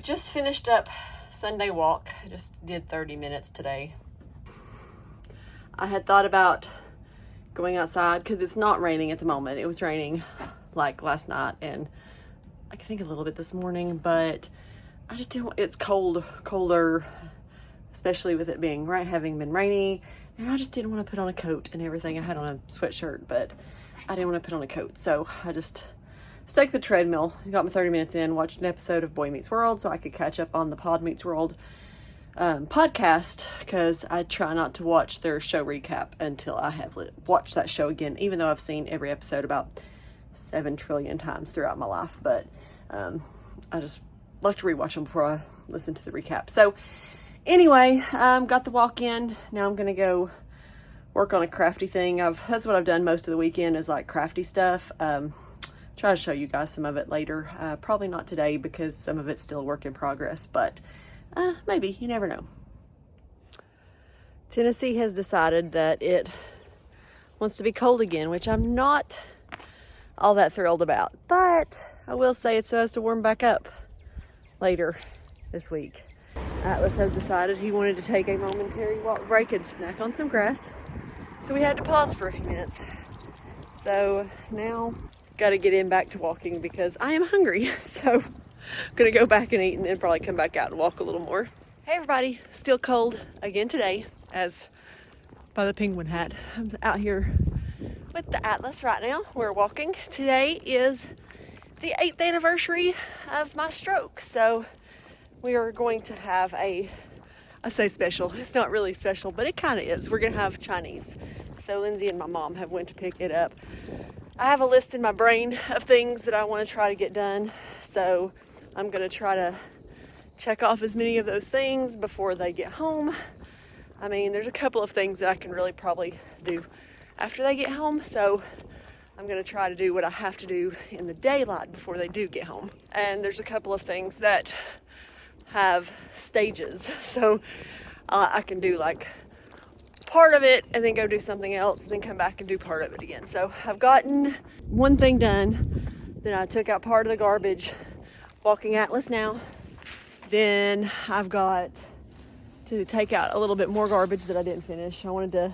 just finished up Sunday walk. I just did 30 minutes today. I had thought about going outside because it's not raining at the moment. It was raining like last night and I think a little bit this morning, but I just didn't want, it's colder, especially with it being having been rainy, and I just didn't want to put on a coat and everything. I had on a sweatshirt, but I didn't want to put on a coat, so I just stuck to the treadmill, got my 30 minutes in, watched an episode of Boy Meets World so I could catch up on the Pod Meets World podcast, because I try not to watch their show recap until I have watched that show again, even though I've seen every episode about 7 trillion times throughout my life. But I just like to rewatch them before I listen to the recap. So anyway, got the walk in. Now I'm gonna go work on a crafty thing. That's what I've done most of the weekend, is like crafty stuff. Try to show you guys some of it later. Probably not today because some of it's still a work in progress, but maybe, you never know. Tennessee has decided that it wants to be cold again, which I'm not all that thrilled about, but I will say it's supposed to warm back up later this week. Atlas has decided he wanted to take a momentary walk break and snack on some grass, so we had to pause for a few minutes. So now got to get in back to walking because I am hungry. So I'm gonna go back and eat and then probably come back out and walk a little more. Hey everybody, still cold again today, as by the penguin hat. I'm out here with the Atlas right now. We're walking. Today is the 8th anniversary of my stroke, so we are going to have I say special, it's not really special, but it kind of is. We're gonna have Chinese. So Lindsay and my mom have went to pick it up. I have a list in my brain of things that I want to try to get done, so I'm gonna try to check off as many of those things before they get home. I mean, there's a couple of things that I can really probably do after they get home, so I'm gonna try to do what I have to do in the daylight before they do get home. And there's a couple of things that have stages, so I can do like part of it and then go do something else and then come back and do part of it again. So I've gotten one thing done. Then I took out part of the garbage walking Atlas now. Then I've got to take out a little bit more garbage that I didn't finish. I wanted to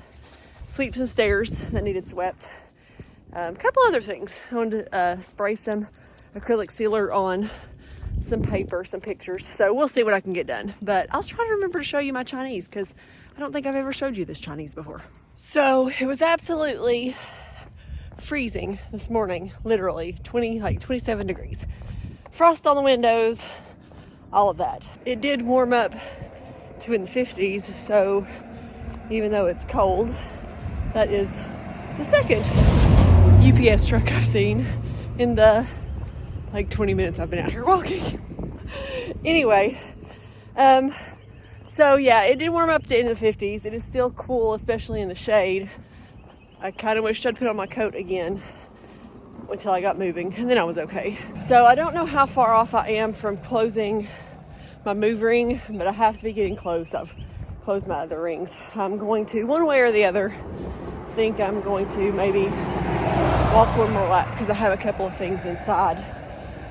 sweep some stairs that needed swept. A couple other things. I wanted to spray some acrylic sealer on some paper, some pictures. So we'll see what I can get done. But I'll try to remember to show you my Chinese, because I don't think I've ever showed you this Chinese before. So it was absolutely freezing this morning, literally 27 degrees. Frost on the windows, all of that. It did warm up to in the 50s, so even though it's cold, that is the second UPS truck I've seen in the 20 minutes I've been out here walking. Anyway, so yeah, it did warm up to in the 50s. It is still cool, especially in the shade. I kind of wished I'd put on my coat again until I got moving, and then I was okay. So I don't know how far off I am from closing my move ring, but I have to be getting close. I've closed my other rings. I'm going to, one way or the other, think I'm going to maybe walk one more lap, because I have a couple of things inside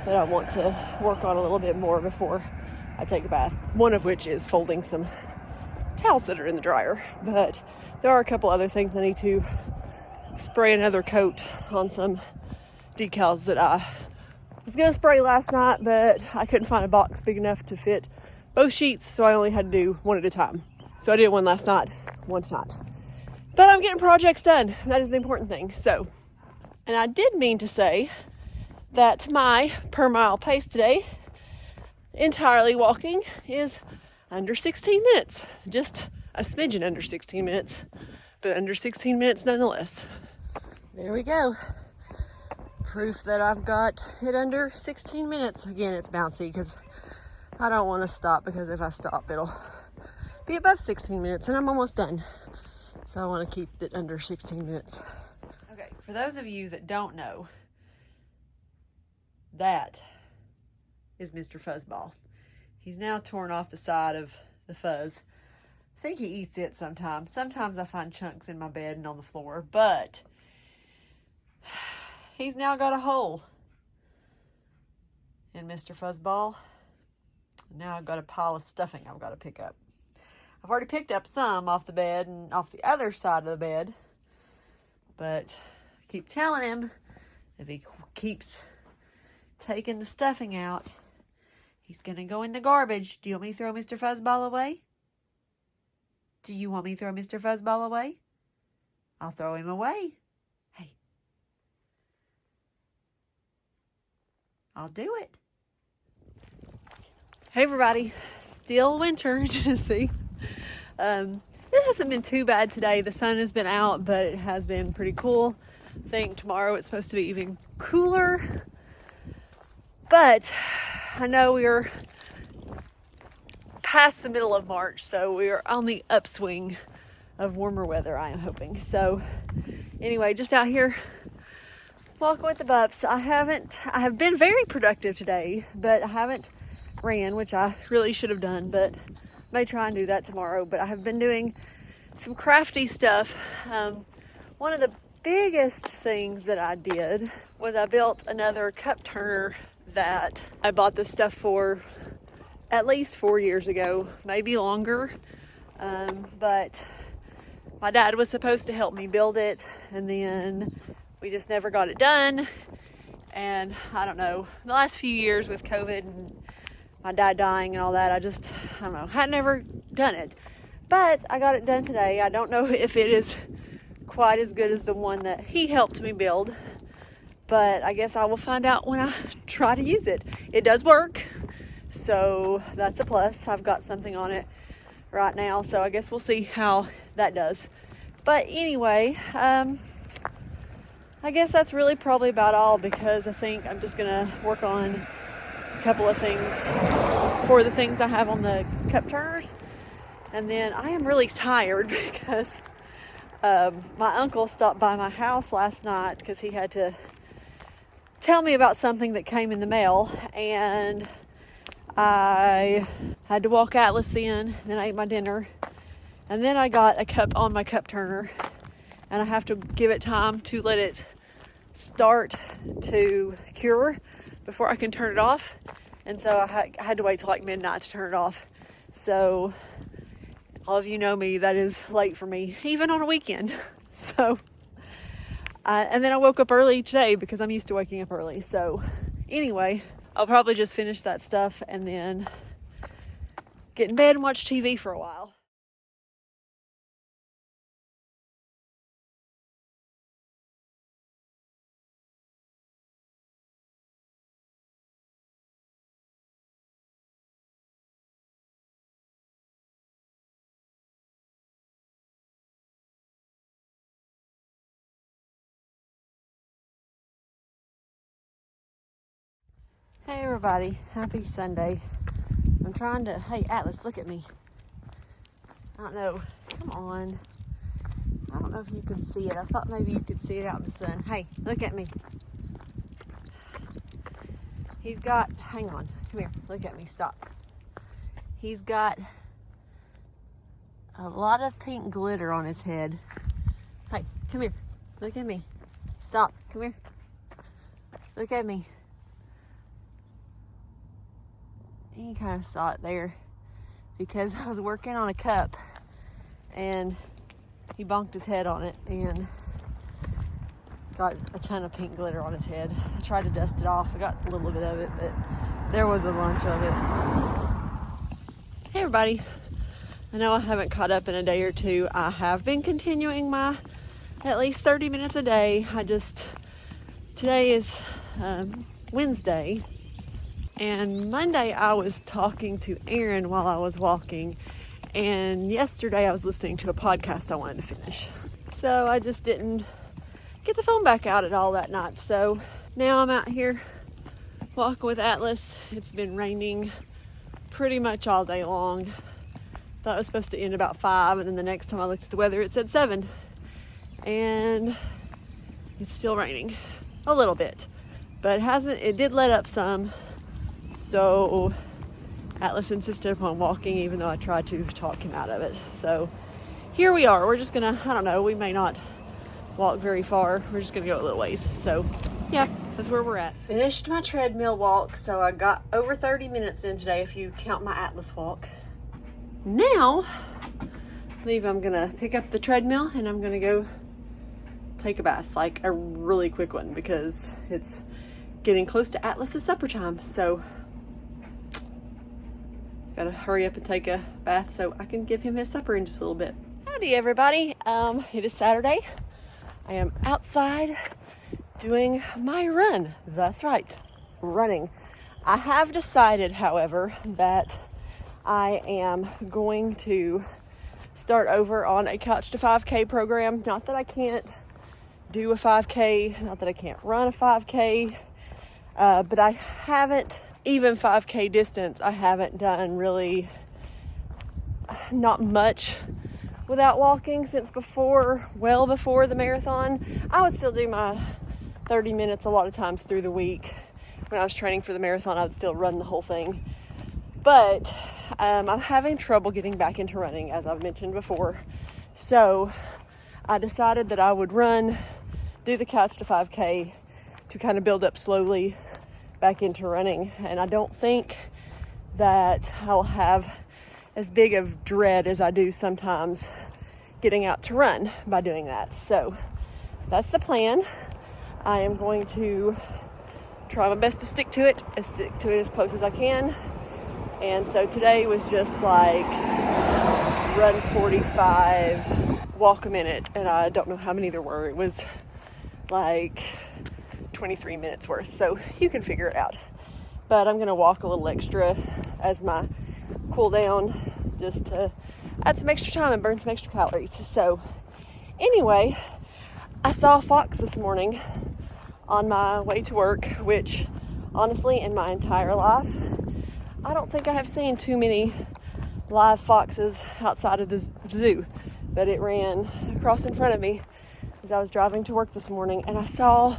that I want to work on a little bit more before I take a bath. One of which is folding some towels that are in the dryer. But there are a couple other things. I need to spray another coat on some decals that I was going to spray last night, but I couldn't find a box big enough to fit both sheets, so I only had to do one at a time. So I did one last night, one tonight. But I'm getting projects done. That is the important thing. So, and I did mean to say that my per mile pace today, entirely walking, is under 16 minutes. Just a smidgen under 16 minutes, but under 16 minutes nonetheless. There we go. Proof that I've got it under 16 minutes. Again, it's bouncy because I don't want to stop, because if I stop, it'll be above 16 minutes and I'm almost done. So I want to keep it under 16 minutes. Okay, for those of you that don't know, that is Mr. Fuzzball. He's now torn off the side of the fuzz. I think he eats it sometimes. Sometimes I find chunks in my bed and on the floor, but he's now got a hole in Mr. Fuzzball. Now I've got a pile of stuffing I've got to pick up. I've already picked up some off the bed and off the other side of the bed. But I keep telling him if he keeps taking the stuffing out, he's going to go in the garbage. Do you want me to throw Mr. Fuzzball away? Do you want me to throw Mr. Fuzzball away? I'll throw him away. Hey. I'll do it. Hey everybody. Still winter in Tennessee. It hasn't been too bad today. The sun has been out, but it has been pretty cool. I think tomorrow it's supposed to be even cooler. But I know we're past the middle of March, so we are on the upswing of warmer weather, I am hoping. So anyway, just out here walking with the pups. I have been very productive today, but I haven't ran, which I really should have done, but may try and do that tomorrow. But I have been doing some crafty stuff. One of the biggest things that I did was I built another cup turner that I bought this stuff for at least 4 years ago, maybe longer. But my dad was supposed to help me build it, and then we just never got it done. And I don't know, the last few years with COVID and my dad dying and all that, I don't know, had never done it. But I got it done today. I don't know if it is quite as good as the one that he helped me build, but I guess I will find out when I try to use it. It does work, so that's a plus. I've got something on it right now, so I guess we'll see how that does. But anyway, I guess that's really probably about all, because I think I'm just gonna work on a couple of things for the things I have on the cup turners. And then I am really tired because my uncle stopped by my house last night because he had to tell me about something that came in the mail, and I had to walk Atlas then I ate my dinner, and then I got a cup on my cup turner, and I have to give it time to let it start to cure before I can turn it off. And so I had to wait till like midnight to turn it off. So all of you know me, that is late for me, even on a weekend. So, and then I woke up early today because I'm used to waking up early. So anyway, I'll probably just finish that stuff and then get in bed and watch TV for a while. Hey everybody, happy Sunday. I'm trying to, hey Atlas, look at me. I don't know, come on. I don't know if you can see it. I thought maybe you could see it out in the sun. Hey, look at me. He's got, hang on, come here, look at me, stop. He's got a lot of pink glitter on his head. Hey, come here, look at me. Stop, come here. Look at me. He kind of saw it there because I was working on a cup and he bonked his head on it and got a ton of pink glitter on his head. I tried to dust it off. I got a little bit of it, but there was a bunch of it. Hey everybody. I know I haven't caught up in a day or two. I have been continuing my at least 30 minutes a day. Today is Wednesday. And Monday I was talking to Aaron while I was walking, and yesterday I was listening to a podcast I wanted to finish. So I just didn't get the phone back out at all that night. So now I'm out here walking with Atlas. It's been raining pretty much all day long. Thought it was supposed to end about 5, and then the next time I looked at the weather it said 7. And it's still raining a little bit, but it did let up some. So Atlas insisted upon walking, even though I tried to talk him out of it. So here we are. We're just gonna, I don't know, we may not walk very far. We're just gonna go a little ways. So yeah. That's where we're at. Finished my treadmill walk, so I got over 30 minutes in today if you count my Atlas walk. Now, I believe I'm gonna pick up the treadmill and I'm gonna go take a bath, like a really quick one, because it's getting close to Atlas's supper time. So gotta hurry up and take a bath so I can give him his supper in just a little bit. Howdy everybody. It is Saturday. I am outside doing my run. That's right, running. I have decided, however, that I am going to start over on a Couch to 5K program. Not that I can't do a 5K, not that I can't run a 5K, but I haven't, even 5K distance, I haven't done really not much without walking since well before the marathon. I would still do my 30 minutes a lot of times through the week. When I was training for the marathon, I would still run the whole thing. But I'm having trouble getting back into running, as I've mentioned before. So I decided that I would do the Couch to 5K to kind of build up slowly back into running. And I don't think that I'll have as big of dread as I do sometimes getting out to run by doing that. So that's the plan. I am going to try my best to stick to it as close as I can. And so today was just like run 45, walk a minute, and I don't know how many there were. It was like 23 minutes worth, so you can figure it out. But I'm gonna walk a little extra as my cool down, just to add some extra time and burn some extra calories. So anyway, I saw a fox this morning on my way to work, which honestly in my entire life, I don't think I have seen too many live foxes outside of the zoo, but it ran across in front of me as I was driving to work this morning, and I saw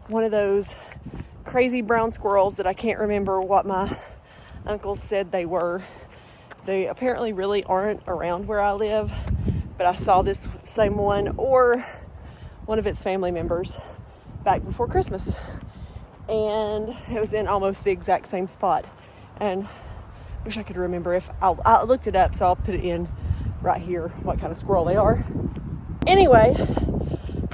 one of those crazy brown squirrels that I can't remember what my uncle said they were. They apparently really aren't around where I live, but I saw this same one or one of its family members back before Christmas, and it was in almost the exact same spot. And I wish I could remember if I looked it up, so I'll put it in right here what kind of squirrel they are. Anyway,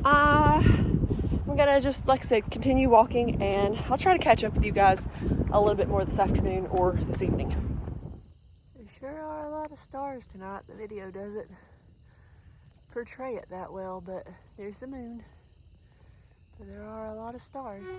I'm gonna just, like I said, continue walking, and I'll try to catch up with you guys a little bit more this afternoon or this evening. There sure are a lot of stars tonight. The video doesn't portray it that well, but there's the moon. But there are a lot of stars.